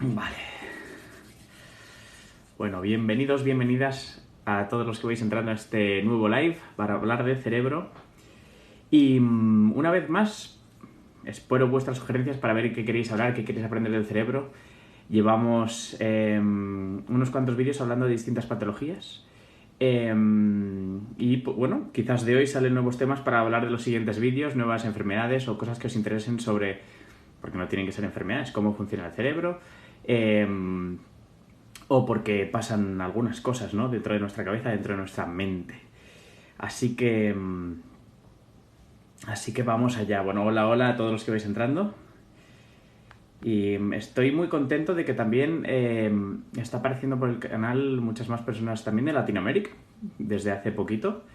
Vale. Bueno, bienvenidos, bienvenidas a todos los que vais entrando a este nuevo live para hablar de cerebro. Y una vez más, espero vuestras sugerencias para ver qué queréis hablar, qué queréis aprender del cerebro. Llevamos unos cuantos vídeos hablando de distintas patologías. Y bueno, quizás de hoy salen nuevos temas para hablar de los siguientes vídeos, nuevas enfermedades o cosas que os interesen sobre, porque no tienen que ser enfermedades, cómo funciona el cerebro. O porque pasan algunas cosas, ¿no? Dentro de nuestra cabeza, dentro de nuestra mente. Así que vamos allá. Bueno, hola a todos los que vais entrando. Y estoy muy contento de que también está apareciendo por el canal muchas más personas también de Latinoamérica, desde hace poquito.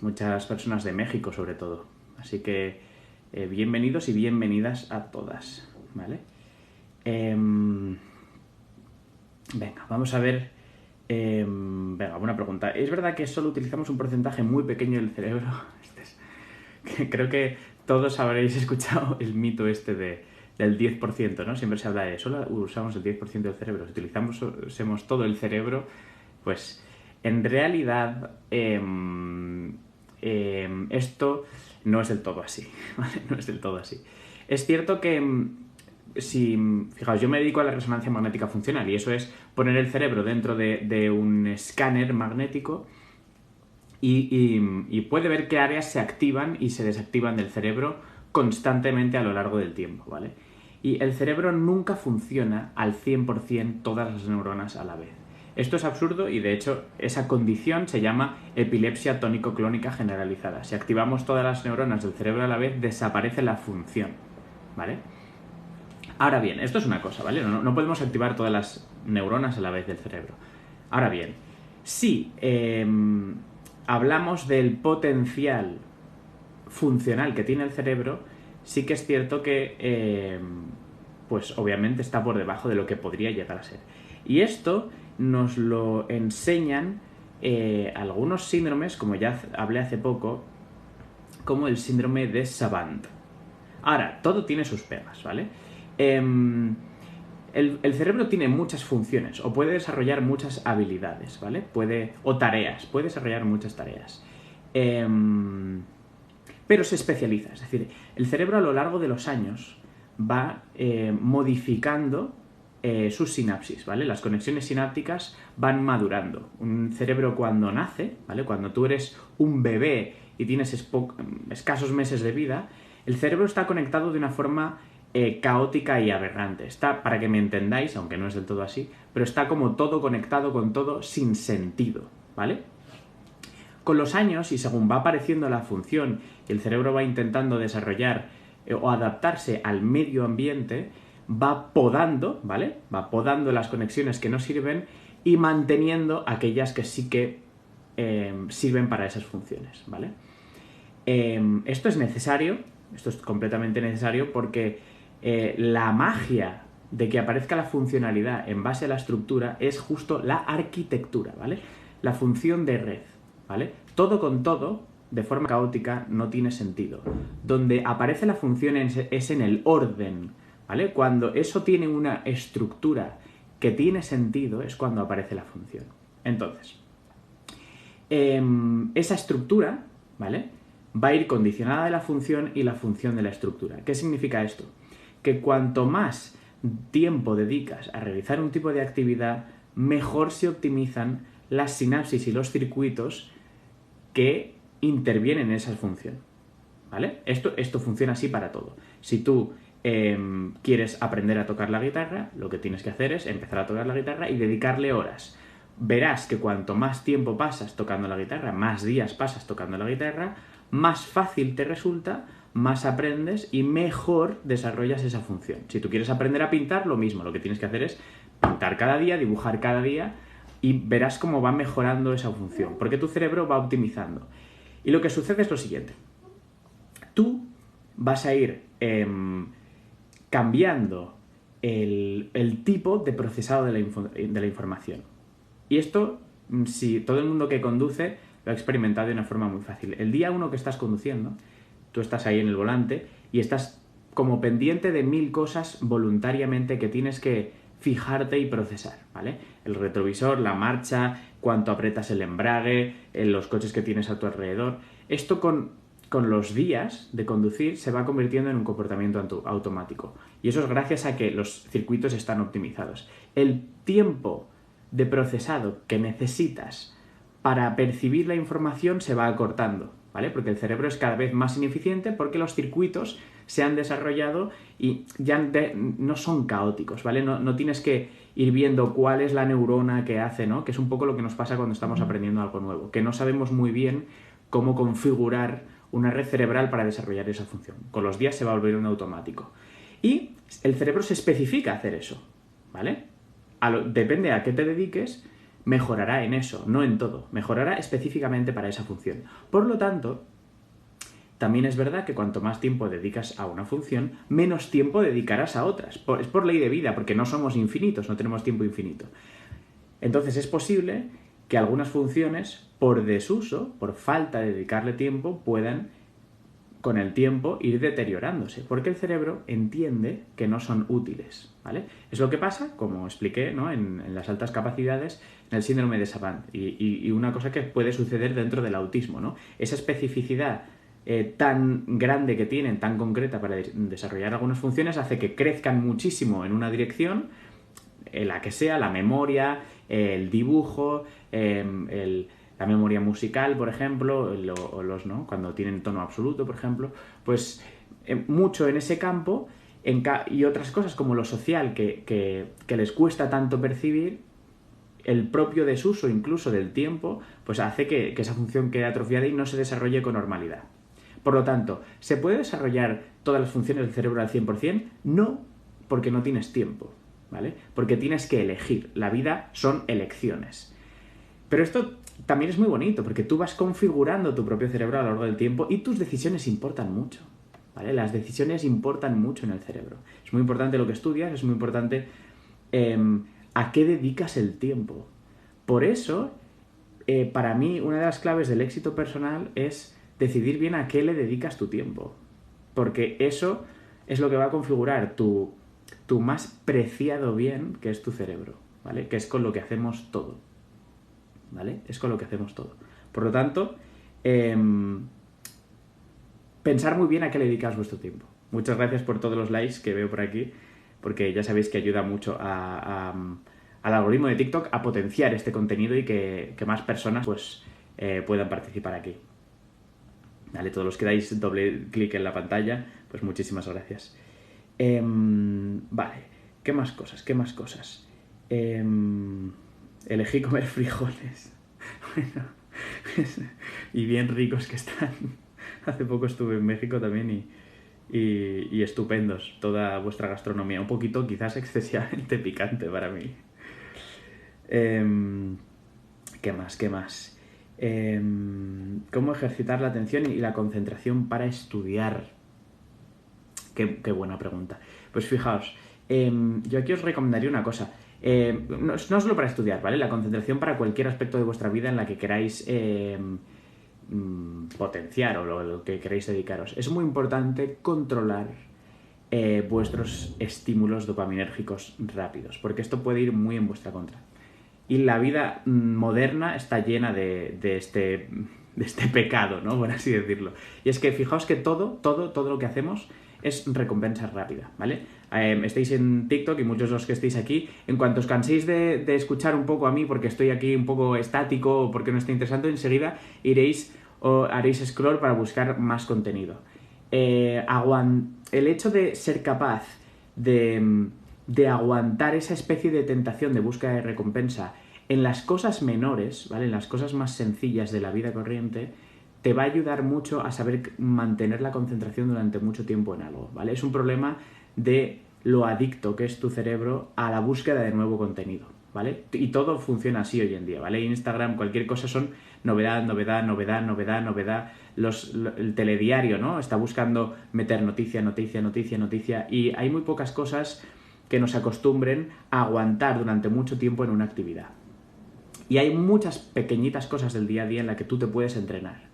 Muchas personas de México, sobre todo. Así que bienvenidos y bienvenidas a todas, ¿vale? Venga, vamos a ver. Venga, buena pregunta. ¿Es verdad que solo utilizamos un porcentaje muy pequeño del cerebro? Creo que todos habréis escuchado el mito del 10%, ¿no? Siempre se habla de solo usamos el 10% del cerebro. Si usamos todo el cerebro, pues en realidad esto no es del todo así, ¿vale? No es del todo así. Es cierto que fijaos, yo me dedico a la resonancia magnética funcional y eso es poner el cerebro dentro de un escáner magnético y puede ver qué áreas se activan y se desactivan del cerebro constantemente a lo largo del tiempo, ¿vale? Y el cerebro nunca funciona al 100% todas las neuronas a la vez. Esto es absurdo y de hecho esa condición se llama epilepsia tónico-clónica generalizada. Si activamos todas las neuronas del cerebro a la vez, desaparece la función, ¿vale? Ahora bien, esto es una cosa, ¿vale? No podemos activar todas las neuronas a la vez del cerebro. Ahora bien, si hablamos del potencial funcional que tiene el cerebro, sí que es cierto que, pues obviamente está por debajo de lo que podría llegar a ser. Y esto nos lo enseñan algunos síndromes, como ya hablé hace poco, como el síndrome de Savant. Ahora, todo tiene sus pegas, ¿vale? El cerebro tiene muchas funciones o puede desarrollar muchas habilidades, ¿vale? Puede desarrollar muchas tareas. Pero se especializa, es decir, el cerebro a lo largo de los años va modificando sus sinapsis, ¿vale? Las conexiones sinápticas van madurando. Un cerebro cuando nace, ¿vale? Cuando tú eres un bebé y tienes escasos meses de vida, el cerebro está conectado de una forma caótica y aberrante. Está, para que me entendáis, aunque no es del todo así, pero está como todo conectado con todo sin sentido, ¿vale? Con los años, y según va apareciendo la función y el cerebro va intentando desarrollar o adaptarse al medio ambiente, va podando, ¿vale? Va podando las conexiones que no sirven y manteniendo aquellas que sí que sirven para esas funciones, ¿vale? Esto es necesario, esto es completamente necesario porque la magia de que aparezca la funcionalidad en base a la estructura es justo la arquitectura, ¿vale? La función de red, ¿vale? Todo con todo, de forma caótica, no tiene sentido. Donde aparece la función es en el orden, ¿vale? Cuando eso tiene una estructura que tiene sentido es cuando aparece la función. Entonces, esa estructura, ¿vale? Va a ir condicionada de la función y la función de la estructura. ¿Qué significa esto? Que cuanto más tiempo dedicas a realizar un tipo de actividad, mejor se optimizan las sinapsis y los circuitos que intervienen en esa función, ¿vale? Esto funciona así para todo. Si tú quieres aprender a tocar la guitarra, lo que tienes que hacer es empezar a tocar la guitarra y dedicarle horas. Verás que cuanto más tiempo pasas tocando la guitarra, más días pasas tocando la guitarra, más fácil te resulta, más aprendes y mejor desarrollas esa función. Si tú quieres aprender a pintar, lo mismo, lo que tienes que hacer es pintar cada día, dibujar cada día y verás cómo va mejorando esa función, porque tu cerebro va optimizando. Y lo que sucede es lo siguiente. Tú vas a ir cambiando el tipo de procesado de la información. Y esto, si todo el mundo que conduce lo ha experimentado de una forma muy fácil. El día 1 que estás conduciendo, tú estás ahí en el volante y estás como pendiente de 1000 cosas voluntariamente que tienes que fijarte y procesar, ¿vale? El retrovisor, la marcha, cuánto aprietas el embrague, los coches que tienes a tu alrededor. Esto con los días de conducir se va convirtiendo en un comportamiento automático. Y eso es gracias a que los circuitos están optimizados. El tiempo de procesado que necesitas para percibir la información se va acortando, ¿vale? Porque el cerebro es cada vez más ineficiente porque los circuitos se han desarrollado y ya no son caóticos, ¿vale? No tienes que ir viendo cuál es la neurona que hace, ¿no? Que es un poco lo que nos pasa cuando estamos aprendiendo algo nuevo, que no sabemos muy bien cómo configurar una red cerebral para desarrollar esa función. Con los días se va a volver un automático. Y el cerebro se especifica hacer eso, ¿vale? Depende a qué te dediques, mejorará en eso, no en todo. Mejorará específicamente para esa función. Por lo tanto, también es verdad que cuanto más tiempo dedicas a una función, menos tiempo dedicarás a otras. Es por ley de vida, porque no somos infinitos, no tenemos tiempo infinito. Entonces es posible que algunas funciones, por desuso, por falta de dedicarle tiempo, puedan, con el tiempo, ir deteriorándose, porque el cerebro entiende que no son útiles, ¿vale? Es lo que pasa, como expliqué, ¿no? en las altas capacidades, en el síndrome de Savant, y una cosa que puede suceder dentro del autismo, ¿no? Esa especificidad tan grande que tienen, tan concreta para desarrollar algunas funciones, hace que crezcan muchísimo en una dirección, la que sea, la memoria, el dibujo, la memoria musical, por ejemplo, ¿no? Cuando tienen tono absoluto, por ejemplo, pues mucho en ese campo, y otras cosas como lo social que les cuesta tanto percibir, el propio desuso incluso del tiempo, pues hace que esa función quede atrofiada y no se desarrolle con normalidad. Por lo tanto, ¿se puede desarrollar todas las funciones del cerebro al 100%? No, porque no tienes tiempo, ¿vale? Porque tienes que elegir. La vida son elecciones. Pero esto también es muy bonito, porque tú vas configurando tu propio cerebro a lo largo del tiempo y tus decisiones importan mucho, ¿vale? Las decisiones importan mucho en el cerebro. Es muy importante lo que estudias, es muy importante a qué dedicas el tiempo. Por eso, para mí, una de las claves del éxito personal es decidir bien a qué le dedicas tu tiempo. Porque eso es lo que va a configurar tu más preciado bien, que es tu cerebro, ¿vale? Que es con lo que hacemos todo, ¿vale? Es con lo que hacemos todo. Por lo tanto, pensar muy bien a qué le dedicas vuestro tiempo. Muchas gracias por todos los likes que veo por aquí, porque ya sabéis que ayuda mucho al algoritmo de TikTok a potenciar este contenido y que más personas pues puedan participar aquí. Vale, todos los que dais doble clic en la pantalla, pues muchísimas gracias. Vale, ¿qué más cosas? Elegí comer frijoles. Bueno, y bien ricos que están. Hace poco estuve en México también y estupendos toda vuestra gastronomía. Un poquito quizás excesivamente picante para mí. ¿Qué más? ¿Cómo ejercitar la atención y la concentración para estudiar? Qué buena pregunta. Pues fijaos, yo aquí os recomendaría una cosa. No solo para estudiar, ¿vale? La concentración para cualquier aspecto de vuestra vida en la que queráis potenciar o lo que queréis dedicaros. Es muy importante controlar vuestros estímulos dopaminérgicos rápidos, porque esto puede ir muy en vuestra contra. Y la vida moderna está llena de este pecado, ¿no? Por así decirlo. Y es que fijaos que todo lo que hacemos es recompensa rápida, ¿vale? Estáis en TikTok y muchos de los que estáis aquí, en cuanto os canséis de escuchar un poco a mí porque estoy aquí un poco estático o porque no estoy interesante, enseguida iréis o haréis scroll para buscar más contenido. El hecho de ser capaz de aguantar esa especie de tentación de búsqueda de recompensa en las cosas menores, ¿vale? En las cosas más sencillas de la vida corriente, te va a ayudar mucho a saber mantener la concentración durante mucho tiempo en algo, ¿vale? Es un problema de lo adicto que es tu cerebro a la búsqueda de nuevo contenido, ¿vale? Y todo funciona así hoy en día, ¿vale? Instagram, cualquier cosa son novedad. El telediario, ¿no? Está buscando meter noticia, y hay muy pocas cosas que nos acostumbren a aguantar durante mucho tiempo en una actividad. Y hay muchas pequeñitas cosas del día a día en las que tú te puedes entrenar.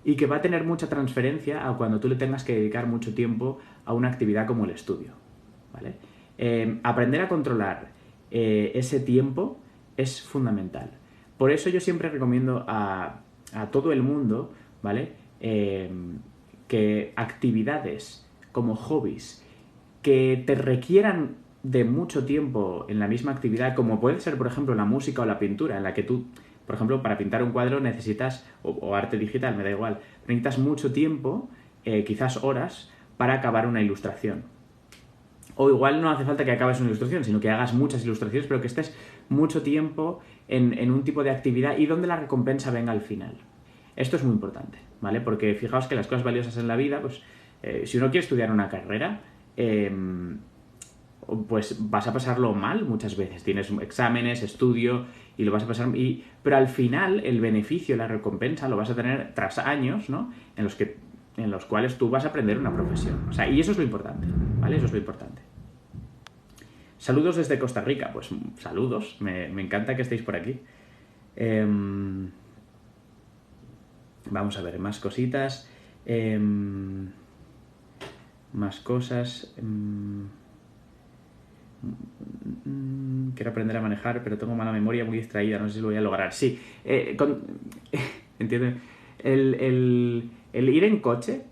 y que va a tener mucha transferencia a cuando tú le tengas que dedicar mucho tiempo a una actividad como el estudio, ¿vale? Aprender a controlar ese tiempo es fundamental. Por eso yo siempre recomiendo a todo el mundo, ¿vale? Que actividades como hobbies que te requieran de mucho tiempo en la misma actividad, como puede ser, por ejemplo, la música o la pintura, en la que tú, por ejemplo, para pintar un cuadro necesitas, o arte digital, me da igual, necesitas mucho tiempo, quizás horas, para acabar una ilustración. O igual no hace falta que acabes una ilustración, sino que hagas muchas ilustraciones, pero que estés mucho tiempo en un tipo de actividad y donde la recompensa venga al final. Esto es muy importante, ¿vale? Porque fijaos que las cosas valiosas en la vida, pues si uno quiere estudiar una carrera, pues vas a pasarlo mal muchas veces. Tienes exámenes, estudio y lo vas a pasar... pero al final el beneficio, la recompensa lo vas a tener tras años, ¿no? En los cuales tú vas a aprender una profesión. O sea, y eso es lo importante, ¿vale? Eso es lo importante. Saludos desde Costa Rica. Pues saludos, me encanta que estéis por aquí. Vamos a ver, más cositas. Más cosas. Quiero aprender a manejar, pero tengo mala memoria, muy distraída, no sé si lo voy a lograr. Sí, entiendo. El ir en coche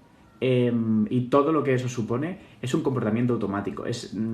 y todo lo que eso supone es un comportamiento automático.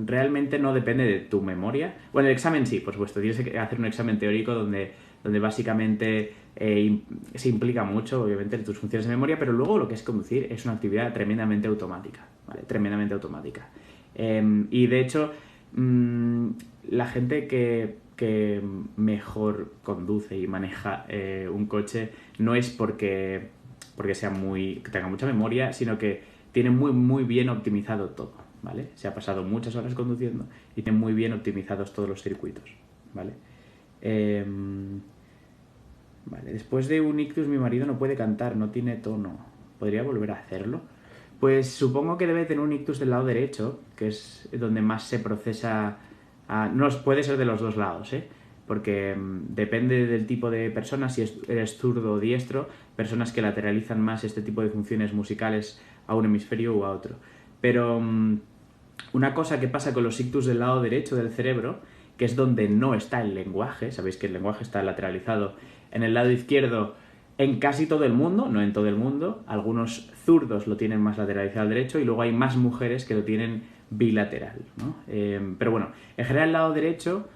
Realmente no depende de tu memoria. Bueno, el examen sí, por supuesto. Tienes que hacer un examen teórico donde básicamente se implica mucho, obviamente, tus funciones de memoria, pero luego lo que es conducir es una actividad tremendamente automática, ¿vale? Tremendamente automática. Y de hecho, la gente que mejor conduce y maneja un coche no es porque que tenga mucha memoria, sino que tiene muy bien optimizado todo, ¿vale? Se ha pasado muchas horas conduciendo y tiene muy bien optimizados todos los circuitos, ¿vale? Vale, después de un ictus mi marido no puede cantar, no tiene tono. ¿Podría volver a hacerlo? Pues supongo que debe tener un ictus del lado derecho, que es donde más se procesa... no, puede ser de los dos lados, ¿eh? Porque depende del tipo de personas, si eres zurdo o diestro, personas que lateralizan más este tipo de funciones musicales a un hemisferio u a otro. Pero una cosa que pasa con los ictus del lado derecho del cerebro, que es donde no está el lenguaje, sabéis que el lenguaje está lateralizado en el lado izquierdo en casi todo el mundo, no en todo el mundo, algunos zurdos lo tienen más lateralizado al derecho y luego hay más mujeres que lo tienen bilateral, ¿no? Pero bueno, en general el lado derecho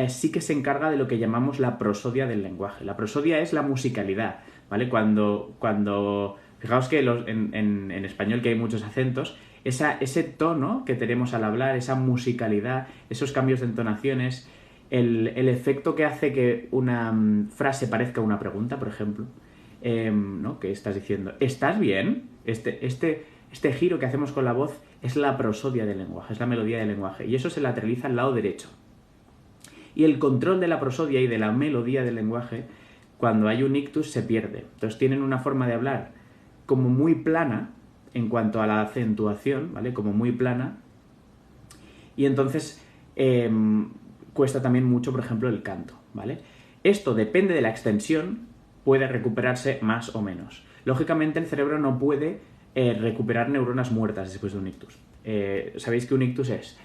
sí que se encarga de lo que llamamos la prosodia del lenguaje. La prosodia es la musicalidad, ¿vale? Fijaos que en español que hay muchos acentos, ese tono que tenemos al hablar, esa musicalidad, esos cambios de entonaciones, el efecto que hace que una frase parezca una pregunta, por ejemplo, ¿no? Que estás diciendo, ¿estás bien? Este giro que hacemos con la voz es la prosodia del lenguaje, es la melodía del lenguaje, y eso se lateraliza al lado derecho. Y el control de la prosodia y de la melodía del lenguaje, cuando hay un ictus, se pierde. Entonces tienen una forma de hablar como muy plana en cuanto a la acentuación, ¿vale? Como muy plana. Y entonces cuesta también mucho, por ejemplo, el canto, ¿vale? Esto depende de la extensión, puede recuperarse más o menos. Lógicamente el cerebro no puede recuperar neuronas muertas después de un ictus. Sabéis que un ictus es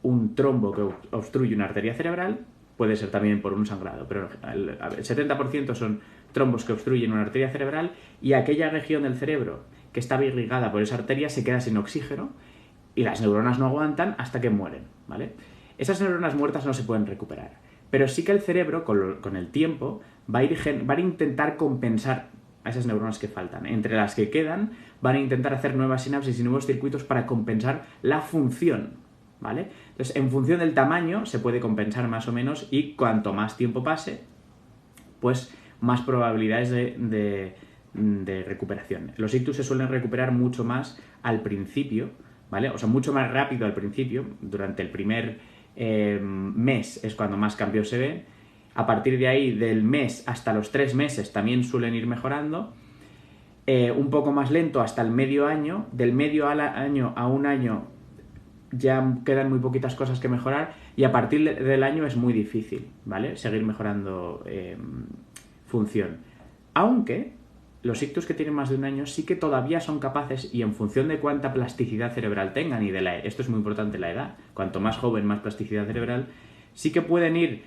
un trombo que obstruye una arteria cerebral, puede ser también por un sangrado, pero el 70% son trombos que obstruyen una arteria cerebral y aquella región del cerebro que está irrigada por esa arteria se queda sin oxígeno y las neuronas no aguantan hasta que mueren, ¿vale? Esas neuronas muertas no se pueden recuperar, pero sí que el cerebro con el tiempo va a intentar compensar a esas neuronas que faltan. Entre las que quedan van a intentar hacer nuevas sinapsis y nuevos circuitos para compensar la función, ¿vale? Entonces, en función del tamaño se puede compensar más o menos y cuanto más tiempo pase, pues más probabilidades de recuperación. Los ictus se suelen recuperar mucho más al principio, ¿vale? O sea, mucho más rápido al principio. Durante el primer mes es cuando más cambios se ven. A partir de ahí, del mes hasta los 3 meses también suelen ir mejorando. Un poco más lento hasta el medio año. Del medio año a un año ya quedan muy poquitas cosas que mejorar. Y a partir del año es muy difícil, ¿vale? Seguir mejorando función. Aunque los ictus que tienen más de un año sí que todavía son capaces, y en función de cuánta plasticidad cerebral tengan, y esto es muy importante, la edad, cuanto más joven, más plasticidad cerebral, sí que pueden ir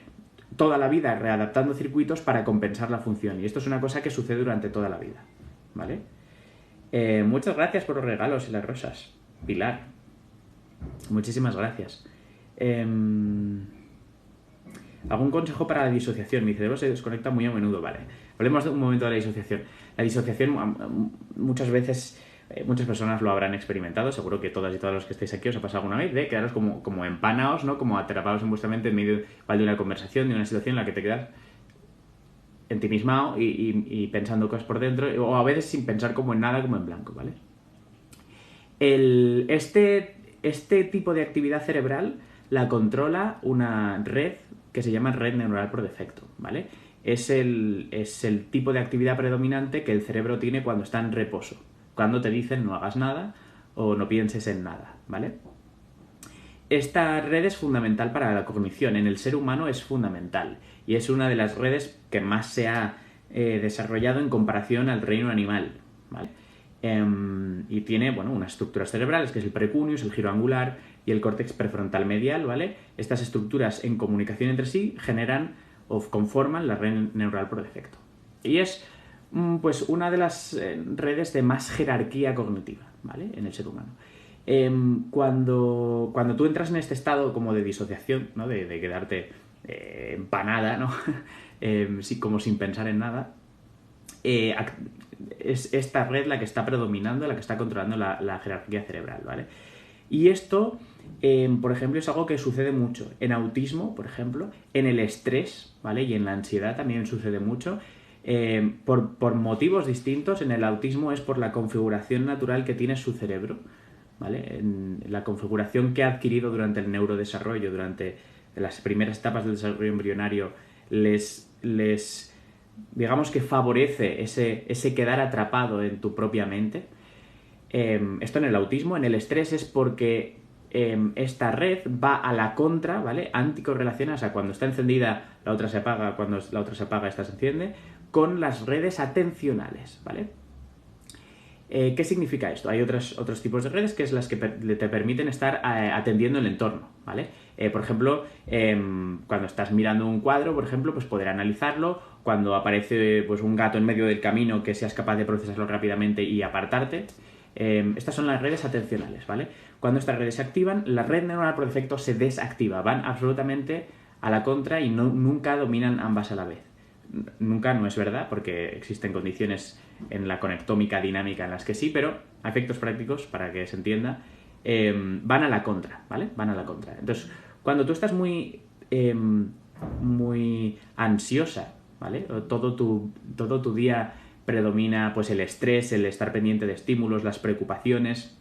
toda la vida readaptando circuitos para compensar la función. Y esto es una cosa que sucede durante toda la vida, ¿vale? Muchas gracias por los regalos y las rosas, Pilar. Muchísimas gracias. ¿Algún consejo para la disociación? Mi cerebro se desconecta muy a menudo, vale. Hablemos de un momento de la disociación. La disociación muchas veces, muchas personas lo habrán experimentado, seguro que todas y todos los que estáis aquí os ha pasado alguna vez, de quedaros como empanaos, ¿no? Como atrapados en vuestra mente en medio de una conversación, de una situación en la que te quedas ensimismado y pensando cosas por dentro, o a veces sin pensar como en nada, como en blanco, ¿vale? Este tipo de actividad cerebral la controla una red que se llama red neuronal por defecto, ¿vale? Es el tipo de actividad predominante que el cerebro tiene cuando está en reposo, cuando te dicen no hagas nada o no pienses en nada, ¿vale? Esta red es fundamental para la cognición, en el ser humano es fundamental y es una de las redes que más se ha desarrollado en comparación al reino animal, ¿vale? Y tiene, bueno, unas estructuras cerebrales, que es el precuneus, el giro angular y el córtex prefrontal medial, ¿vale? Estas estructuras en comunicación entre sí generan o conforman la red neural por defecto. Y es, pues, una de las redes de más jerarquía cognitiva, ¿vale? En el ser humano. Cuando tú entras en este estado como de disociación, ¿no? De quedarte empanada, ¿no? Como sin pensar en nada, es esta red la que está predominando, la que está controlando la jerarquía cerebral, ¿vale? Y esto, por ejemplo, es algo que sucede mucho en autismo, por ejemplo, en el estrés, ¿vale? Y en la ansiedad también sucede mucho. Por motivos distintos, en el autismo es por la configuración natural que tiene su cerebro, ¿vale? En la configuración que ha adquirido durante el neurodesarrollo, durante las primeras etapas del desarrollo embrionario, les digamos que favorece ese quedar atrapado en tu propia mente. Esto en el autismo. En el estrés es porque esta red va a la contra, ¿vale? Anticorrelaciona, o sea, cuando está encendida la otra se apaga, cuando la otra se apaga esta se enciende, con las redes atencionales, ¿vale? ¿Qué significa esto? Hay otros tipos de redes que es las que te permiten estar atendiendo el entorno, ¿vale? Por ejemplo, cuando estás mirando un cuadro, por ejemplo, pues poder analizarlo. Cuando aparece pues, un gato en medio del camino, que seas capaz de procesarlo rápidamente y apartarte. Estas son las redes atencionales, ¿vale? Cuando estas redes se activan, la red neuronal por defecto se desactiva. Van absolutamente a la contra y nunca dominan ambas a la vez. Nunca no es verdad, porque existen condiciones en la conectómica dinámica en las que sí, pero a efectos prácticos, para que se entienda, van a la contra, ¿vale? Van a la contra. Entonces, cuando tú estás muy ansiosa, ¿vale? Todo tu día predomina pues el estrés, el estar pendiente de estímulos, las preocupaciones,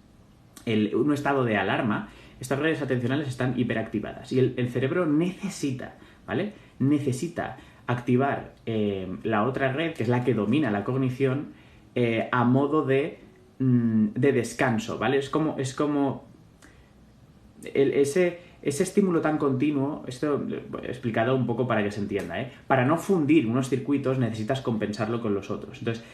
un estado de alarma, estas redes atencionales están hiperactivadas y el cerebro necesita, ¿vale? Necesita activar la otra red, que es la que domina la cognición, a modo de descanso, ¿vale? Es como ese estímulo tan continuo, esto he explicado un poco para que se entienda, ¿eh? Para no fundir unos circuitos necesitas compensarlo con los otros. Entonces,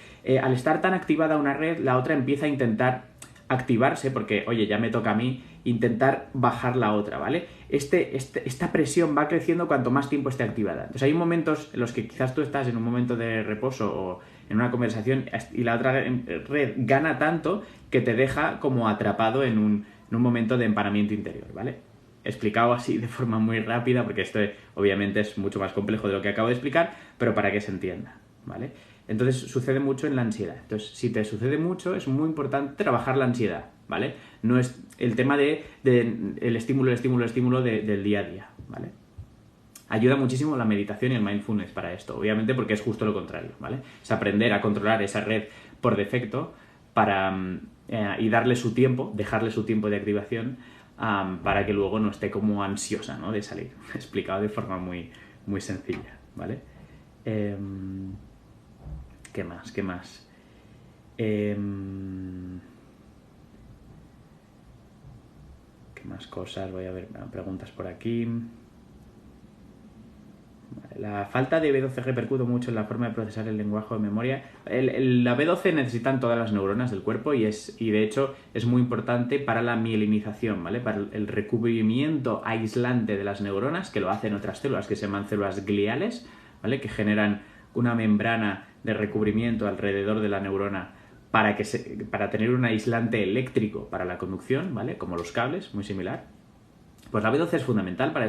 al estar tan activada una red, la otra empieza a intentar activarse, porque, oye, ya me toca a mí intentar bajar la otra, ¿vale? Esta presión va creciendo cuanto más tiempo esté activada. Entonces hay momentos en los que quizás tú estás en un momento de reposo o en una conversación y la otra red gana tanto que te deja como atrapado en un momento de empanamiento interior, ¿vale? Explicado así de forma muy rápida, porque esto obviamente es mucho más complejo de lo que acabo de explicar, pero para que se entienda, ¿vale? Entonces sucede mucho en la ansiedad. Entonces, si te sucede mucho, es muy importante trabajar la ansiedad, ¿vale? No es el tema de el estímulo del día a día, ¿vale? Ayuda muchísimo la meditación y el mindfulness para esto, obviamente porque es justo lo contrario, ¿vale? Es aprender a controlar esa red por defecto y darle su tiempo, dejarle su tiempo de activación para que luego no esté como ansiosa, ¿no? De salir. Explicado de forma muy, muy sencilla, ¿vale? ¿Qué más? ¿Qué más? ¿Qué más cosas? Voy a ver preguntas por aquí. la falta de B12 repercute mucho en la forma de procesar el lenguaje de memoria. La B12 necesitan todas las neuronas del cuerpo y de hecho es muy importante para la mielinización, ¿vale? Para el recubrimiento aislante de las neuronas, que lo hacen otras células que se llaman células gliales, ¿vale? Que generan una membrana de recubrimiento alrededor de la neurona para tener un aislante eléctrico para la conducción, ¿vale? Como los cables, muy similar. Pues la B12 es fundamental para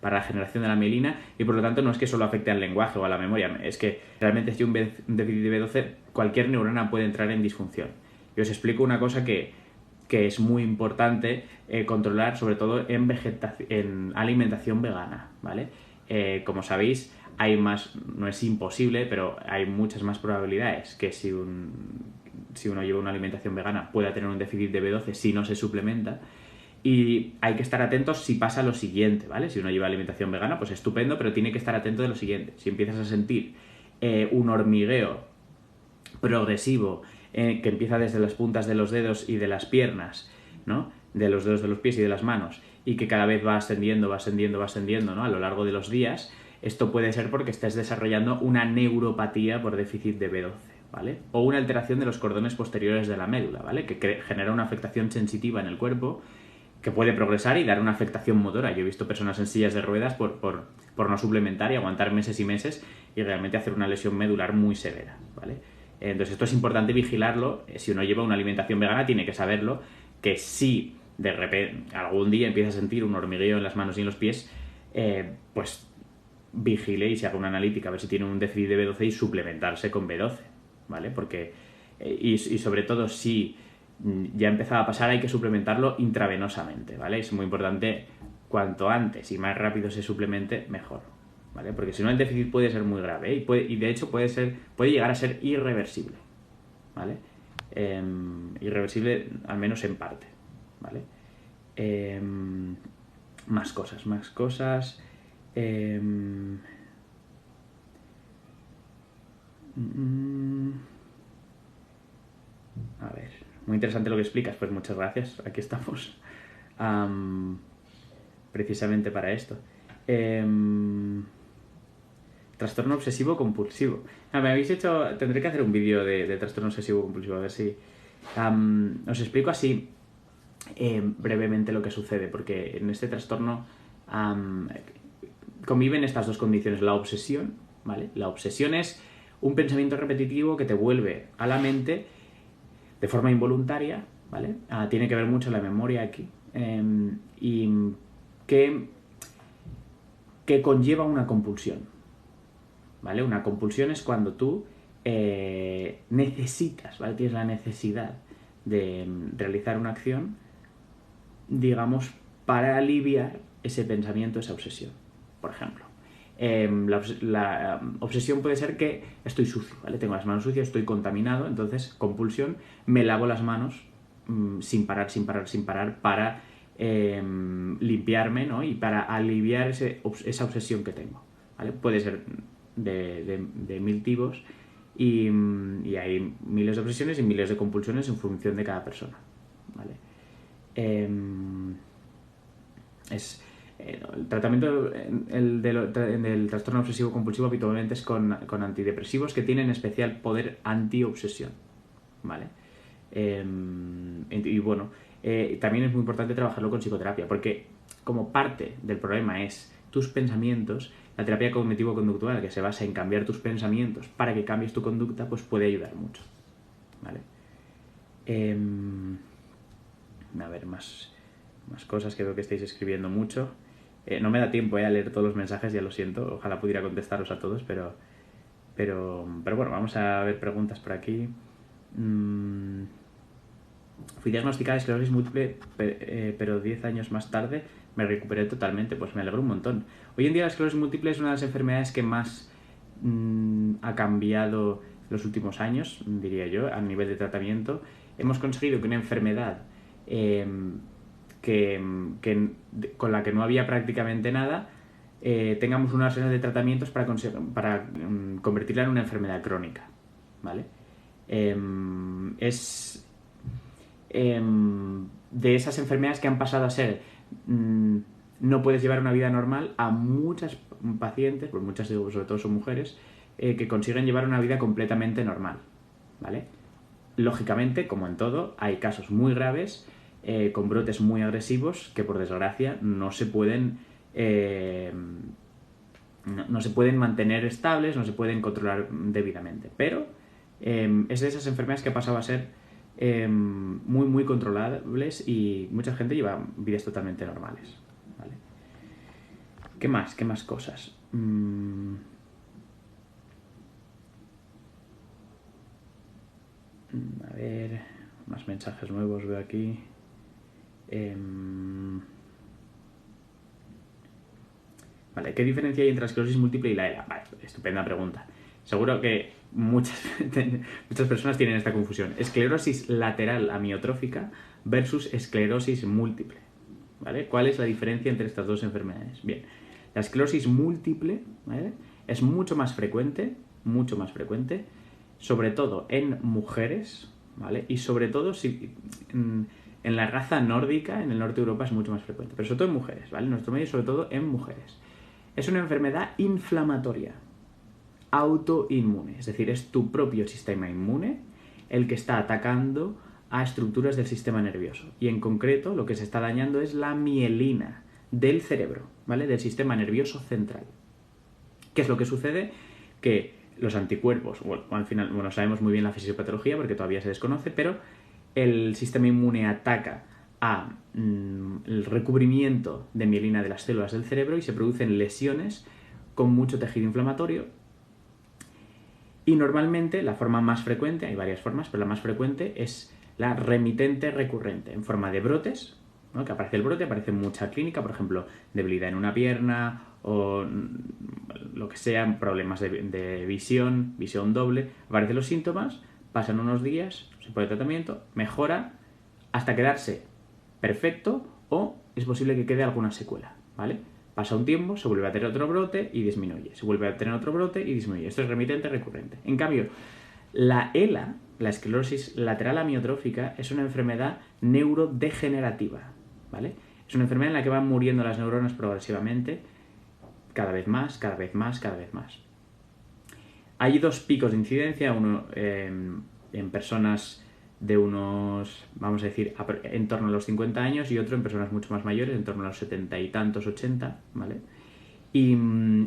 la generación de la mielina y por lo tanto no es que solo afecte al lenguaje o a la memoria, es que realmente si un déficit de B12 cualquier neurona puede entrar en disfunción. Y os explico una cosa que es muy importante controlar, sobre todo en alimentación vegana, ¿vale? Como sabéis, no es imposible, pero hay muchas más probabilidades que si uno lleva una alimentación vegana pueda tener un déficit de B12 si no se suplementa. Y hay que estar atentos si pasa lo siguiente, ¿vale? Si uno lleva alimentación vegana, pues estupendo, pero tiene que estar atento de lo siguiente. Si empiezas a sentir un hormigueo progresivo que empieza desde las puntas de los dedos y de las piernas, ¿no? De los dedos de los pies y de las manos, y que cada vez va ascendiendo, ¿no? A lo largo de los días, esto puede ser porque estés desarrollando una neuropatía por déficit de B12, ¿vale? O una alteración de los cordones posteriores de la médula, ¿vale? Que genera una afectación sensitiva en el cuerpo que puede progresar y dar una afectación motora. Yo he visto personas en sillas de ruedas por no suplementar y aguantar meses y meses y realmente hacer una lesión medular muy severa, ¿vale? Entonces esto es importante vigilarlo. Si uno lleva una alimentación vegana tiene que saberlo, que si de repente algún día empieza a sentir un hormigueo en las manos y en los pies, pues vigile y se haga una analítica a ver si tiene un déficit de B12 y suplementarse con B12, ¿vale? Porque, y sobre todo si ya empezaba a pasar hay que suplementarlo intravenosamente, ¿vale? Es muy importante, cuanto antes y más rápido se suplemente, mejor, ¿vale? Porque si no el déficit puede ser muy grave, ¿eh? Y de hecho puede llegar a ser irreversible, ¿vale? Irreversible al menos en parte, ¿vale? Más cosas. A ver, muy interesante lo que explicas, pues muchas gracias, aquí estamos precisamente para esto. Trastorno obsesivo compulsivo. Me habéis tendré que hacer un vídeo de trastorno obsesivo compulsivo, a ver si os explico así brevemente lo que sucede, porque en este trastorno conviven estas dos condiciones, la obsesión, ¿vale? La obsesión es un pensamiento repetitivo que te vuelve a la mente de forma involuntaria, ¿vale? Tiene que ver mucho la memoria aquí, y que conlleva una compulsión, ¿vale? Una compulsión es cuando tú necesitas, ¿vale? Tienes la necesidad de realizar una acción, digamos, para aliviar ese pensamiento, esa obsesión. Por ejemplo, la obsesión puede ser que estoy sucio, ¿vale? Tengo las manos sucias, estoy contaminado, entonces, compulsión, me lavo las manos sin parar para limpiarme, ¿no? Y para aliviar esa obsesión que tengo, ¿vale? Puede ser de mil tipos y hay miles de obsesiones y miles de compulsiones en función de cada persona, ¿vale? El tratamiento del trastorno obsesivo compulsivo habitualmente es con antidepresivos que tienen especial poder antiobsesión, ¿vale? Y bueno, también es muy importante trabajarlo con psicoterapia, porque como parte del problema es tus pensamientos, la terapia cognitivo-conductual, que se basa en cambiar tus pensamientos para que cambies tu conducta, pues puede ayudar mucho, ¿vale? A ver, más cosas que veo que estáis escribiendo mucho. No me da tiempo a leer todos los mensajes, ya lo siento. Ojalá pudiera contestaros a todos, pero bueno, vamos a ver preguntas por aquí. Fui diagnosticada de esclerosis múltiple, pero 10 años más tarde me recuperé totalmente. Pues me alegro un montón. Hoy en día la esclerosis múltiple es una de las enfermedades que más ha cambiado en los últimos años, diría yo, a nivel de tratamiento. Hemos conseguido que una enfermedad con la que no había prácticamente nada, tengamos una serie de tratamientos para convertirla en una enfermedad crónica, ¿vale? Es de esas enfermedades que han pasado a ser no puedes llevar una vida normal a muchas pacientes, pues muchas sobre todo son mujeres, que consiguen llevar una vida completamente normal, ¿vale? Lógicamente, como en todo, hay casos muy graves, con brotes muy agresivos, que por desgracia no se pueden no se pueden mantener estables, no se pueden controlar debidamente. Pero es de esas enfermedades que ha pasado a ser muy, muy controlables y mucha gente lleva vidas totalmente normales. ¿Vale? ¿Qué más? ¿Qué más cosas? A ver, más mensajes nuevos veo aquí. Vale, ¿qué diferencia hay entre la esclerosis múltiple y la ELA? Vale, estupenda pregunta. Seguro que muchas personas tienen esta confusión. Esclerosis lateral amiotrófica versus esclerosis múltiple. ¿Vale? ¿Cuál es la diferencia entre estas dos enfermedades? Bien, la esclerosis múltiple, ¿vale?, es mucho más frecuente, sobre todo en mujeres, ¿vale? Y sobre todo si en la raza nórdica, en el norte de Europa es mucho más frecuente, pero sobre todo en mujeres, ¿vale? En nuestro medio sobre todo en mujeres. Es una enfermedad inflamatoria, autoinmune, es decir, es tu propio sistema inmune el que está atacando a estructuras del sistema nervioso. Y en concreto lo que se está dañando es la mielina del cerebro, ¿vale?, del sistema nervioso central. ¿Qué es lo que sucede? Que los anticuerpos, bueno, al final, bueno, sabemos muy bien la fisiopatología porque todavía se desconoce, pero el sistema inmune ataca a el recubrimiento de mielina de las células del cerebro y se producen lesiones con mucho tejido inflamatorio. Y normalmente la forma más frecuente, hay varias formas, pero la más frecuente es la remitente recurrente, en forma de brotes, ¿no? Que aparece el brote, aparece mucha clínica, por ejemplo, debilidad en una pierna o lo que sea, problemas de visión doble, aparecen los síntomas, pasan unos días, se pone tratamiento, mejora hasta quedarse perfecto o es posible que quede alguna secuela, ¿vale? Pasa un tiempo, se vuelve a tener otro brote y disminuye, se vuelve a tener otro brote y disminuye. Esto es remitente recurrente. En cambio, la ELA, la esclerosis lateral amiotrófica, es una enfermedad neurodegenerativa, ¿vale? Es una enfermedad en la que van muriendo las neuronas progresivamente, cada vez más. Hay dos picos de incidencia, uno en personas de unos, vamos a decir, en torno a los 50 años y otro en personas mucho más mayores, en torno a los 70 y tantos, 80, ¿vale? Y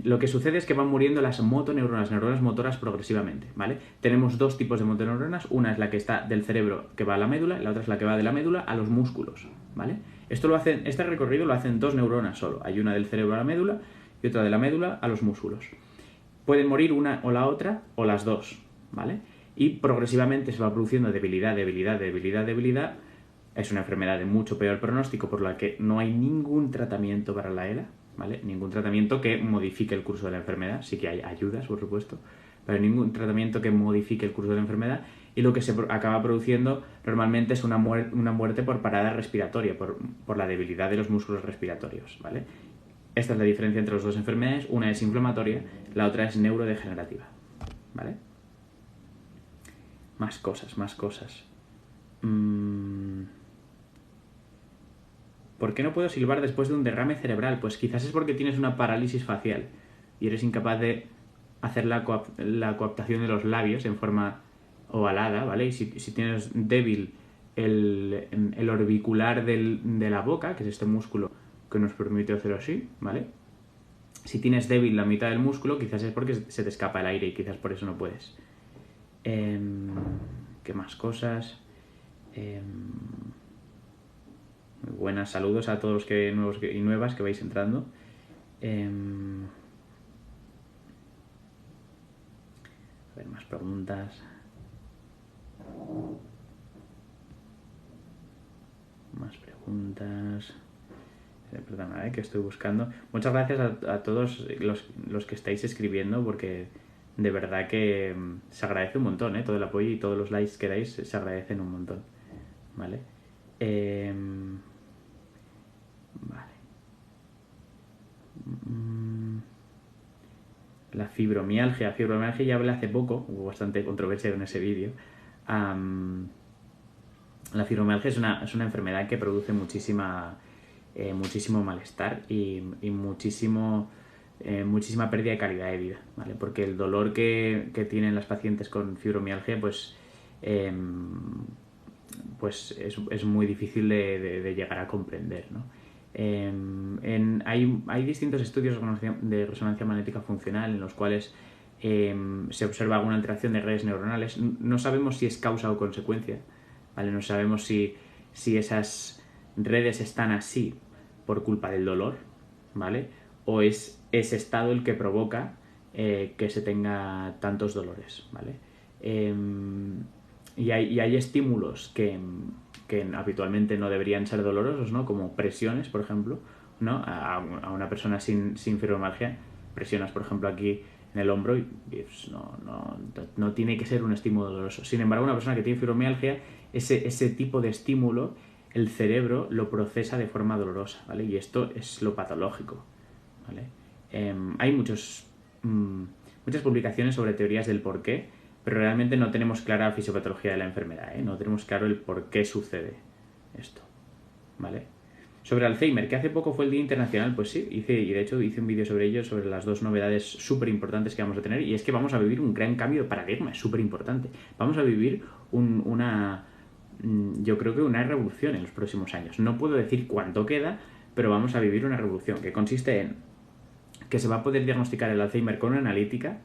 lo que sucede es que van muriendo las motoneuronas, neuronas motoras progresivamente, ¿vale? Tenemos dos tipos de motoneuronas, una es la que está del cerebro que va a la médula y la otra es la que va de la médula a los músculos, ¿vale? Este recorrido lo hacen dos neuronas solo, hay una del cerebro a la médula y otra de la médula a los músculos. Pueden morir una o la otra o las dos, ¿vale? Y progresivamente se va produciendo debilidad. Es una enfermedad de mucho peor pronóstico por la que no hay ningún tratamiento para la ELA, ¿vale? Ningún tratamiento que modifique el curso de la enfermedad. Sí que hay ayudas, por supuesto, pero ningún tratamiento que modifique el curso de la enfermedad. Y lo que se acaba produciendo normalmente es una muerte por parada respiratoria, por la debilidad de los músculos respiratorios, ¿vale? Esta es la diferencia entre las dos enfermedades. Una es inflamatoria, la otra es neurodegenerativa, ¿vale? Más cosas. ¿Por qué no puedo silbar después de un derrame cerebral? Pues quizás es porque tienes una parálisis facial y eres incapaz de hacer la coaptación de los labios en forma ovalada, ¿vale? Y si tienes débil el orbicular de la boca, que es este músculo que nos permite hacer así, ¿vale? Si tienes débil la mitad del músculo, quizás es porque se te escapa el aire y quizás por eso no puedes. ¿Qué más cosas? Muy buenas, saludos a todos los nuevos y nuevas que vais entrando. A ver, más preguntas. Perdona, que estoy buscando. Muchas gracias a todos los que estáis escribiendo, porque de verdad que se agradece un montón, todo el apoyo y todos los likes que dais se agradecen un montón, ¿vale? Vale. La fibromialgia ya hablé hace poco, hubo bastante controversia en ese vídeo. La fibromialgia es una enfermedad que produce muchísima muchísimo malestar y muchísima pérdida de calidad de vida, ¿vale? Porque el dolor que tienen las pacientes con fibromialgia, pues es muy difícil de llegar a comprender, ¿no? Hay distintos estudios de resonancia magnética funcional en los cuales se observa alguna alteración de redes neuronales. No sabemos si es causa o consecuencia, ¿vale? No sabemos si esas redes están así por culpa del dolor, ¿vale? O es ese estado el que provoca que se tenga tantos dolores, ¿vale? Y hay estímulos que habitualmente no deberían ser dolorosos, ¿no? Como presiones, por ejemplo, ¿no? A una persona sin fibromialgia, presionas, por ejemplo, aquí en el hombro y pues, no tiene que ser un estímulo doloroso. Sin embargo, una persona que tiene fibromialgia, ese tipo de estímulo, el cerebro lo procesa de forma dolorosa, ¿vale? Y esto es lo patológico, ¿vale? Hay muchas publicaciones sobre teorías del porqué, pero realmente no tenemos clara la fisiopatología de la enfermedad, ¿eh? No tenemos claro el por qué sucede esto, ¿vale? Sobre Alzheimer, que hace poco fue el Día Internacional, pues sí, de hecho hice un vídeo sobre ello, sobre las dos novedades súper importantes que vamos a tener, y es que vamos a vivir un gran cambio de paradigma, es súper importante. Vamos a vivir yo creo que una revolución en los próximos años. No puedo decir cuánto queda, pero vamos a vivir una revolución que consiste en que se va a poder diagnosticar el Alzheimer con una analítica,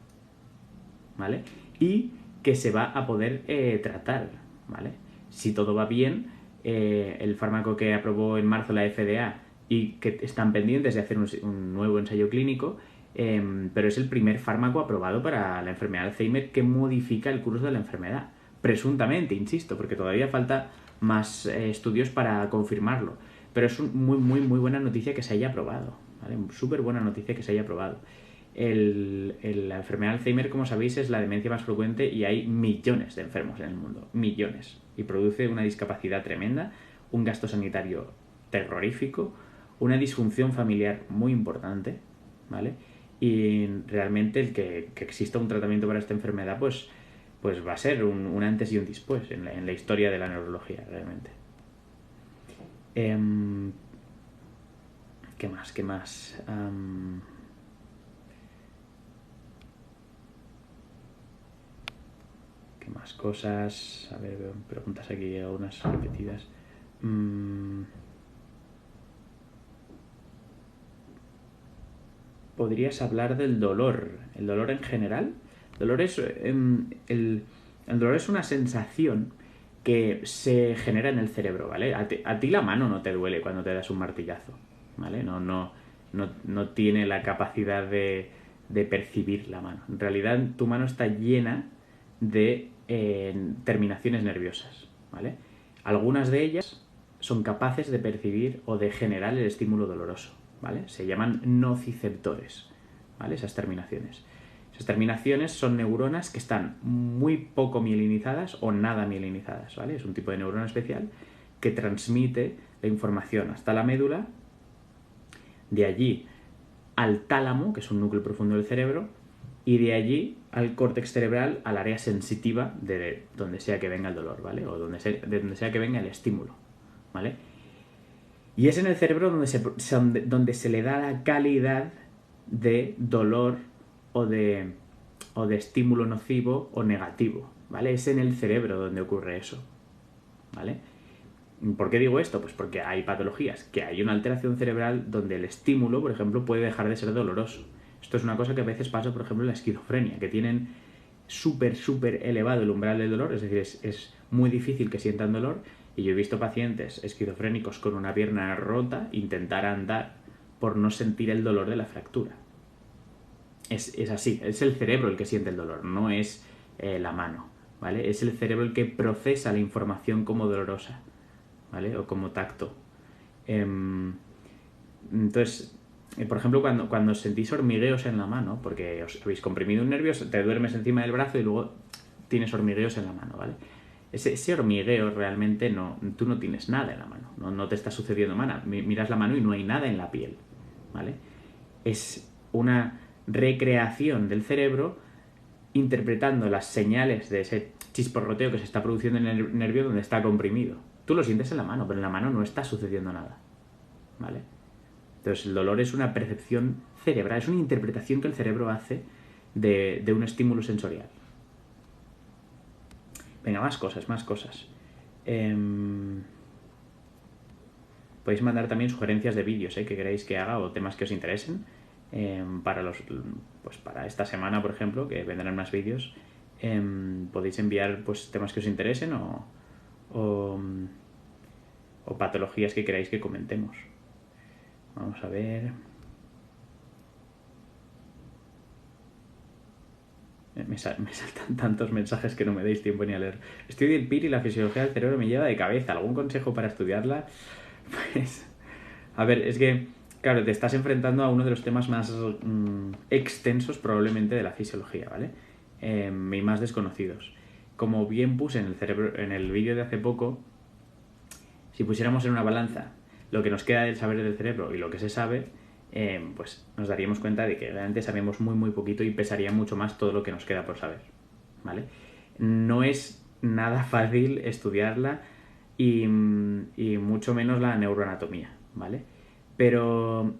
¿vale? Y que se va a poder tratar, ¿vale? Si todo va bien, el fármaco que aprobó en marzo la FDA y que están pendientes de hacer un nuevo ensayo clínico, pero es el primer fármaco aprobado para la enfermedad de Alzheimer que modifica el curso de la enfermedad. Presuntamente, insisto, porque todavía falta más estudios para confirmarlo. Pero es muy, muy, muy buena noticia que se haya aprobado, ¿vale? Súper buena noticia que se haya aprobado. La enfermedad de Alzheimer, como sabéis, es la demencia más frecuente y hay millones de enfermos en el mundo, millones, y produce una discapacidad tremenda, un gasto sanitario terrorífico, una disfunción familiar muy importante, ¿vale? Y realmente el que exista un tratamiento para esta enfermedad, pues va a ser un antes y un después en la historia de la neurología, realmente. ¿Qué más? ¿Qué más cosas? A ver, veo preguntas aquí, algunas repetidas. ¿Podrías hablar del dolor? ¿El dolor en general? El dolor es una sensación que se genera en el cerebro, ¿vale? A ti la mano no te duele cuando te das un martillazo, ¿vale? No tiene la capacidad de percibir la mano. En realidad tu mano está llena de terminaciones nerviosas, ¿vale? Algunas de ellas son capaces de percibir o de generar el estímulo doloroso, ¿vale? Se llaman nociceptores, ¿vale? Esas terminaciones. Esas terminaciones son neuronas que están muy poco mielinizadas o nada mielinizadas, ¿vale? Es un tipo de neurona especial que transmite la información hasta la médula, de allí al tálamo, que es un núcleo profundo del cerebro, y de allí al córtex cerebral, al área sensitiva de donde sea que venga el dolor, ¿vale? O de donde sea que venga el estímulo, ¿vale? Y es en el cerebro donde se le da la calidad de dolor o de estímulo nocivo o negativo, ¿vale? Es en el cerebro donde ocurre eso, ¿vale? ¿Por qué digo esto? Pues porque hay patologías, que hay una alteración cerebral donde el estímulo, por ejemplo, puede dejar de ser doloroso. Esto es una cosa que a veces pasa, por ejemplo, en la esquizofrenia, que tienen súper elevado el umbral del dolor, es decir, es muy difícil que sientan dolor, y yo he visto pacientes esquizofrénicos con una pierna rota intentar andar por no sentir el dolor de la fractura. Es así, es el cerebro el que siente el dolor, no es la mano, ¿vale? Es el cerebro el que procesa la información como dolorosa, ¿vale? O como tacto. Entonces, por ejemplo, cuando sentís hormigueos en la mano, porque os habéis comprimido un nervio, te duermes encima del brazo y luego tienes hormigueos en la mano, ¿vale? Ese hormigueo realmente tú no tienes nada en la mano, no te está sucediendo nada. Miras la mano y no hay nada en la piel, ¿vale? Es una recreación del cerebro interpretando las señales de ese chisporroteo que se está produciendo en el nervio donde está comprimido. Tú lo sientes en la mano, pero en la mano no está sucediendo nada, ¿vale? Entonces el dolor es una percepción cerebral, es una interpretación que el cerebro hace de un estímulo sensorial. Venga, más cosas, más cosas. Podéis mandar también sugerencias de vídeos que queréis que haga o temas que os interesen. Para esta semana, por ejemplo, que vendrán más vídeos, podéis enviar pues temas que os interesen o patologías que queráis que comentemos. Vamos a ver. Me saltan tantos mensajes que no me deis tiempo ni a leer. Estudio el PIR y la fisiología del cerebro me lleva de cabeza. ¿Algún consejo para estudiarla? Pues, a ver, es que, claro, te estás enfrentando a uno de los temas más extensos probablemente de la fisiología, ¿vale? Y más desconocidos. Como bien puse en el vídeo de hace poco, si pusiéramos en una balanza lo que nos queda del saber del cerebro y lo que se sabe, pues nos daríamos cuenta de que realmente sabemos muy muy poquito y pesaría mucho más todo lo que nos queda por saber, ¿vale? No es nada fácil estudiarla y mucho menos la neuroanatomía, ¿vale? Pero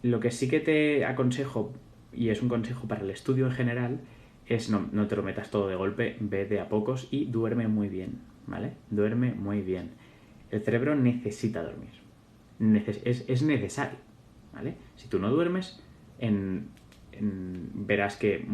lo que sí que te aconsejo, y es un consejo para el estudio en general, es no te lo metas todo de golpe, ve de a pocos y duerme muy bien, ¿vale? Duerme muy bien. El cerebro necesita dormir. Es necesario, ¿vale? Si tú no duermes, verás que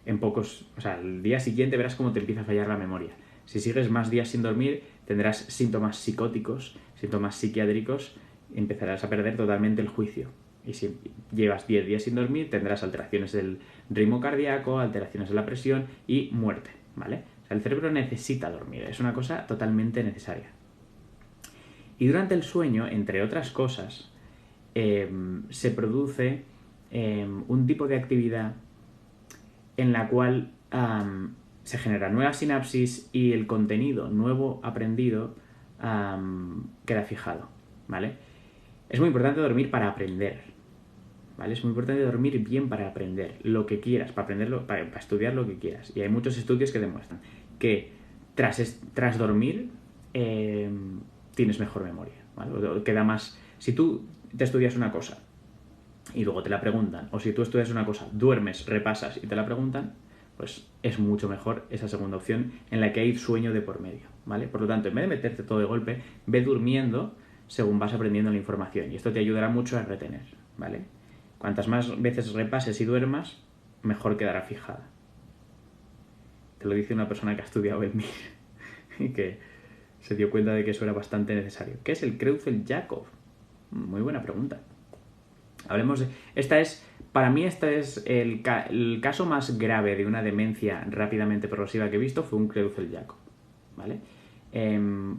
en pocos... O sea, el día siguiente verás cómo te empieza a fallar la memoria. Si sigues más días sin dormir, tendrás síntomas psicóticos, síntomas psiquiátricos, y empezarás a perder totalmente el juicio. Y si llevas 10 días sin dormir, tendrás alteraciones del ritmo cardíaco, alteraciones de la presión y muerte, ¿vale? O sea, el cerebro necesita dormir, es una cosa totalmente necesaria. Y durante el sueño, entre otras cosas, se produce un tipo de actividad en la cual se generan nuevas sinapsis y el contenido nuevo aprendido queda fijado, ¿vale? Es muy importante dormir para aprender, ¿vale? Es muy importante dormir bien para aprender lo que quieras, para aprenderlo, para estudiar lo que quieras. Y hay muchos estudios que demuestran que tras dormir tienes mejor memoria, ¿vale? O queda más... Si tú te estudias una cosa y luego te la preguntan, o si tú estudias una cosa, duermes, repasas y te la preguntan, pues es mucho mejor esa segunda opción en la que hay sueño de por medio, ¿vale? Por lo tanto, en vez de meterte todo de golpe, ve durmiendo según vas aprendiendo la información y esto te ayudará mucho a retener, ¿vale? Cuantas más veces repases y duermas, mejor quedará fijada. Te lo dice una persona que ha estudiado el MIR y que se dio cuenta de que eso era bastante necesario. ¿Qué es el Creutzfeldt-Jakob? Muy buena pregunta. Hablemos de... Para mí este es el caso más grave de una demencia rápidamente progresiva que he visto, fue un Creutzfeldt-Jakob, ¿vale?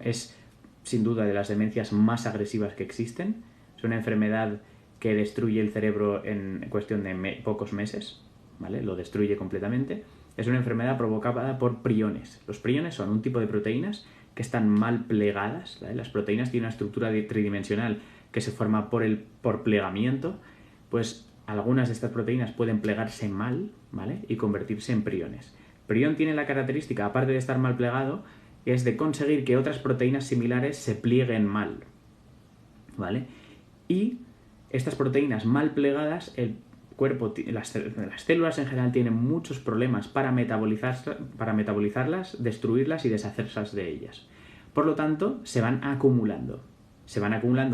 Es sin duda de las demencias más agresivas que existen. Es una enfermedad que destruye el cerebro en cuestión de pocos meses, ¿vale? Lo destruye completamente. Es una enfermedad provocada por priones. Los priones son un tipo de proteínas que están mal plegadas, ¿vale? Las proteínas tienen una estructura tridimensional que se forma por plegamiento, pues algunas de estas proteínas pueden plegarse mal, ¿vale? Y convertirse en priones. Prión tiene la característica, aparte de estar mal plegado, es de conseguir que otras proteínas similares se plieguen mal, ¿vale? Y estas proteínas mal plegadas, el cuerpo, las células en general tienen muchos problemas para metabolizarlas, destruirlas y deshacerse de ellas. Por lo tanto, se van acumulando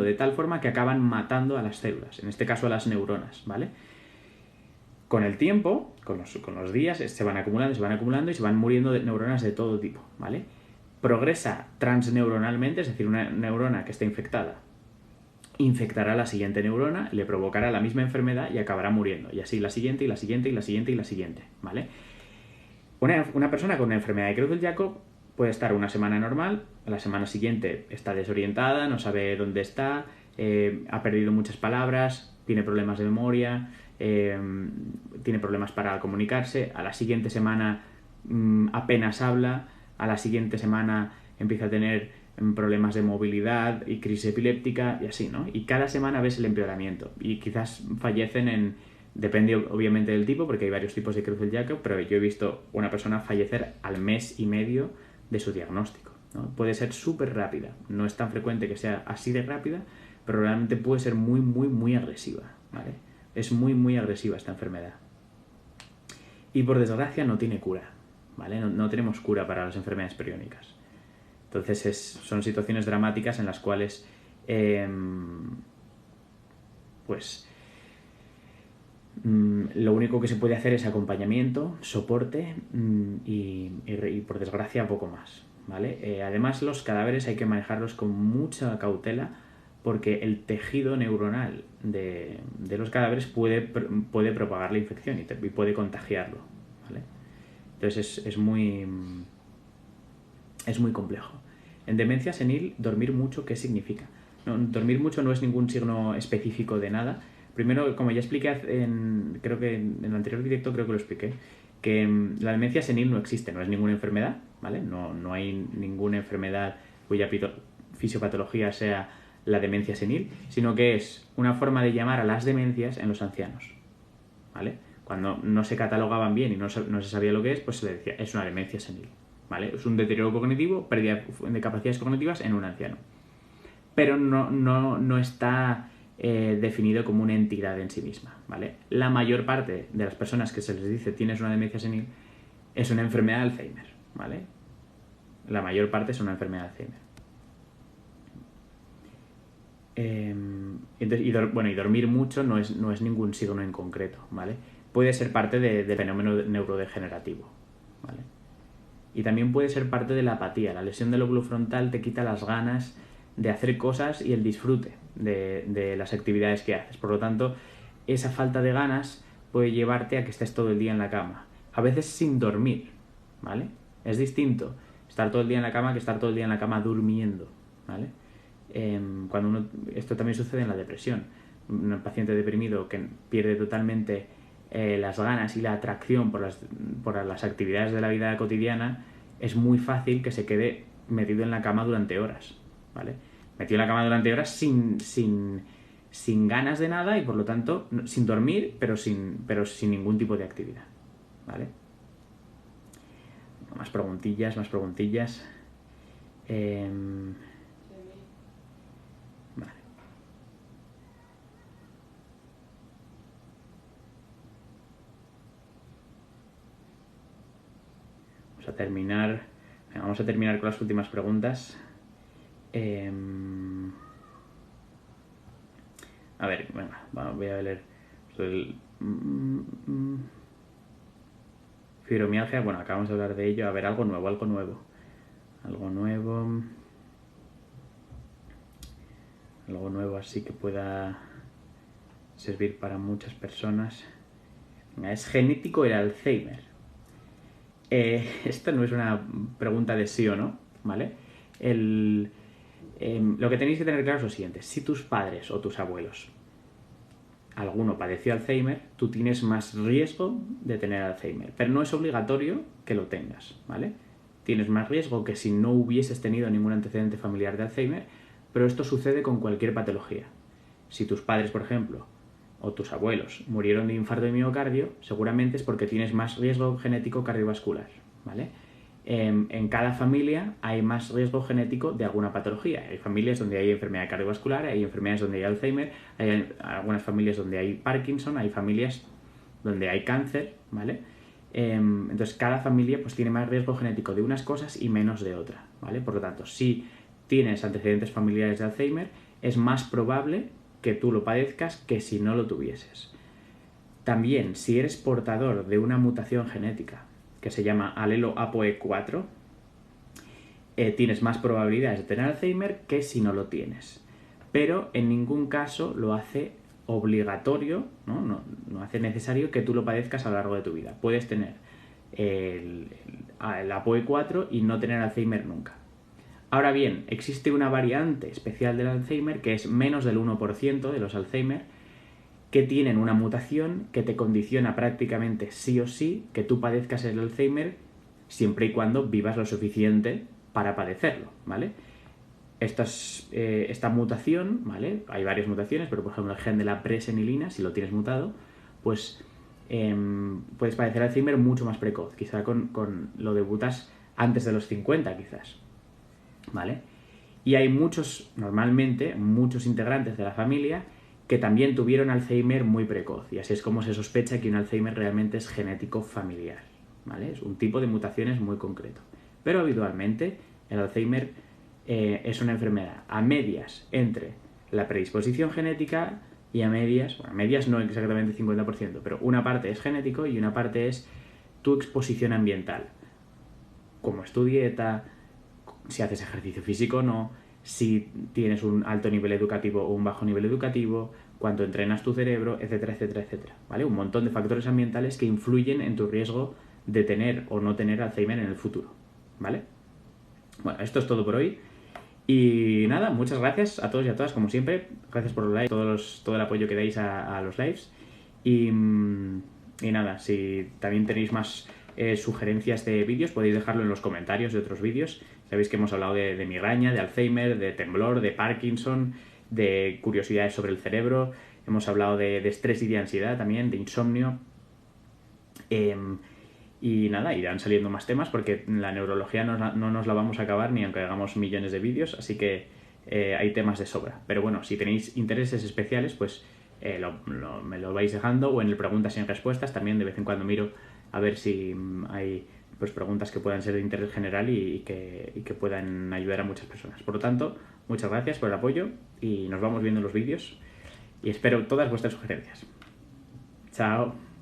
de tal forma que acaban matando a las células, en este caso a las neuronas, ¿vale? Con el tiempo, con los días, se van acumulando y se van muriendo de neuronas de todo tipo, ¿vale? Progresa transneuronalmente, es decir, una neurona que está infectada infectará a la siguiente neurona, le provocará la misma enfermedad y acabará muriendo. Y así la siguiente, y la siguiente, y la siguiente, y la siguiente, ¿vale? Una persona con una enfermedad de Creutzfeldt-Jakob puede estar una semana normal, a la semana siguiente está desorientada, no sabe dónde está, ha perdido muchas palabras, tiene problemas de memoria, tiene problemas para comunicarse, a la siguiente semana apenas habla, a la siguiente semana empieza a tener problemas de movilidad y crisis epiléptica y así, ¿no? Y cada semana ves el empeoramiento y quizás fallecen depende obviamente del tipo, porque hay varios tipos de Creutzfeldt-Jakob, pero yo he visto una persona fallecer al mes y medio de su diagnóstico, ¿no? Puede ser súper rápida, no es tan frecuente que sea así de rápida, pero realmente puede ser muy, muy, muy agresiva, ¿vale? Es muy, muy agresiva esta enfermedad. Y por desgracia no tiene cura, ¿vale? No tenemos cura para las enfermedades periónicas. Entonces son situaciones dramáticas en las cuales lo único que se puede hacer es acompañamiento, soporte y por desgracia poco más, ¿vale? Además los cadáveres hay que manejarlos con mucha cautela porque el tejido neuronal de los cadáveres puede propagar la infección y puede contagiarlo, ¿vale? Entonces es muy complejo. En demencia senil, dormir mucho, ¿qué significa? No, dormir mucho no es ningún signo específico de nada. Primero, como ya expliqué creo que en el anterior directo creo que lo expliqué, que la demencia senil no existe, no es ninguna enfermedad, ¿vale? No hay ninguna enfermedad cuya fisiopatología sea la demencia senil, sino que es una forma de llamar a las demencias en los ancianos, ¿vale? Cuando no se catalogaban bien y no se sabía lo que es, pues se le decía, es una demencia senil, ¿vale? Es un deterioro cognitivo, pérdida de capacidades cognitivas en un anciano. Pero no está definido como una entidad en sí misma, ¿vale? La mayor parte de las personas que se les dice tienes una demencia senil es una enfermedad de Alzheimer, ¿vale? La mayor parte es una enfermedad de Alzheimer. Y dormir mucho no es ningún signo en concreto, ¿vale? Puede ser parte del fenómeno neurodegenerativo, ¿vale? Y también puede ser parte de la apatía. La lesión del lóbulo frontal te quita las ganas de hacer cosas y el disfrute de las actividades que haces. Por lo tanto, esa falta de ganas puede llevarte a que estés todo el día en la cama. A veces sin dormir, ¿vale? Es distinto estar todo el día en la cama que estar todo el día en la cama durmiendo, ¿vale? Esto también sucede en la depresión. Un paciente deprimido que pierde totalmente las ganas y la atracción por las actividades de la vida cotidiana, es muy fácil que se quede metido en la cama durante horas, ¿vale? Metido en la cama durante horas sin ganas de nada y por lo tanto sin dormir, pero sin ningún tipo de actividad, ¿vale? Más preguntillas. Vale. Vamos a terminar con las últimas preguntas. A ver, venga, voy a leer. Fibromialgia, bueno, acabamos de hablar de ello. A ver, algo nuevo. Algo nuevo así que pueda servir para muchas personas. Venga, ¿es genético el Alzheimer? Esto no es una pregunta de sí o no, ¿vale? Lo que tenéis que tener claro es lo siguiente. Si tus padres o tus abuelos, alguno padeció Alzheimer, tú tienes más riesgo de tener Alzheimer. Pero no es obligatorio que lo tengas, ¿vale? Tienes más riesgo que si no hubieses tenido ningún antecedente familiar de Alzheimer, pero esto sucede con cualquier patología. Si tus padres, por ejemplo, o tus abuelos murieron de infarto de miocardio, seguramente es porque tienes más riesgo genético cardiovascular, ¿vale? En cada familia hay más riesgo genético de alguna patología. Hay familias donde hay enfermedad cardiovascular, hay enfermedades donde hay Alzheimer, hay algunas familias donde hay Parkinson, hay familias donde hay cáncer, ¿vale? Entonces cada familia pues tiene más riesgo genético de unas cosas y menos de otras, ¿vale? Por lo tanto, si tienes antecedentes familiares de Alzheimer, es más probable que tú lo padezcas que si no lo tuvieses. También, si eres portador de una mutación genética que se llama alelo APOE4, tienes más probabilidades de tener Alzheimer que si no lo tienes. Pero en ningún caso lo hace obligatorio, no hace necesario que tú lo padezcas a lo largo de tu vida. Puedes tener el APOE4 y no tener Alzheimer nunca. Ahora bien, existe una variante especial del Alzheimer que es menos del 1% de los Alzheimer que tienen una mutación que te condiciona prácticamente sí o sí que tú padezcas el Alzheimer siempre y cuando vivas lo suficiente para padecerlo, ¿vale? Esta mutación, ¿vale? Hay varias mutaciones, pero por ejemplo el gen de la presenilina, si lo tienes mutado, pues puedes padecer Alzheimer mucho más precoz. Quizá lo debutas antes de los 50, quizás, ¿vale? Y hay normalmente, muchos integrantes de la familia que también tuvieron Alzheimer muy precoz, y así es como se sospecha que un Alzheimer realmente es genético familiar, ¿vale? Es un tipo de mutaciones muy concreto. Pero habitualmente el Alzheimer es una enfermedad a medias entre la predisposición genética y a medias no exactamente 50%, pero una parte es genético y una parte es tu exposición ambiental. Cómo es tu dieta, si haces ejercicio físico o no, si tienes un alto nivel educativo o un bajo nivel educativo, cuánto entrenas tu cerebro, etcétera, etcétera, etcétera, ¿vale? Un montón de factores ambientales que influyen en tu riesgo de tener o no tener Alzheimer en el futuro, ¿vale? Bueno, esto es todo por hoy. Y nada, muchas gracias a todos y a todas, como siempre. Gracias por los likes, todo el apoyo que dais a los lives. Y nada, si también tenéis más sugerencias de vídeos, podéis dejarlo en los comentarios de otros vídeos. Sabéis que hemos hablado de migraña, de Alzheimer, de temblor, de Parkinson, de curiosidades sobre el cerebro. Hemos hablado de estrés y de ansiedad también, de insomnio. Y nada, irán saliendo más temas porque la neurología no nos la vamos a acabar ni aunque hagamos millones de vídeos, así que hay temas de sobra. Pero bueno, si tenéis intereses especiales, pues me lo vais dejando, o en el preguntas y en respuestas. También de vez en cuando miro a ver si hay pues preguntas que puedan ser de interés general y que puedan ayudar a muchas personas. Por lo tanto, muchas gracias por el apoyo y nos vamos viendo en los vídeos y espero todas vuestras sugerencias. Chao.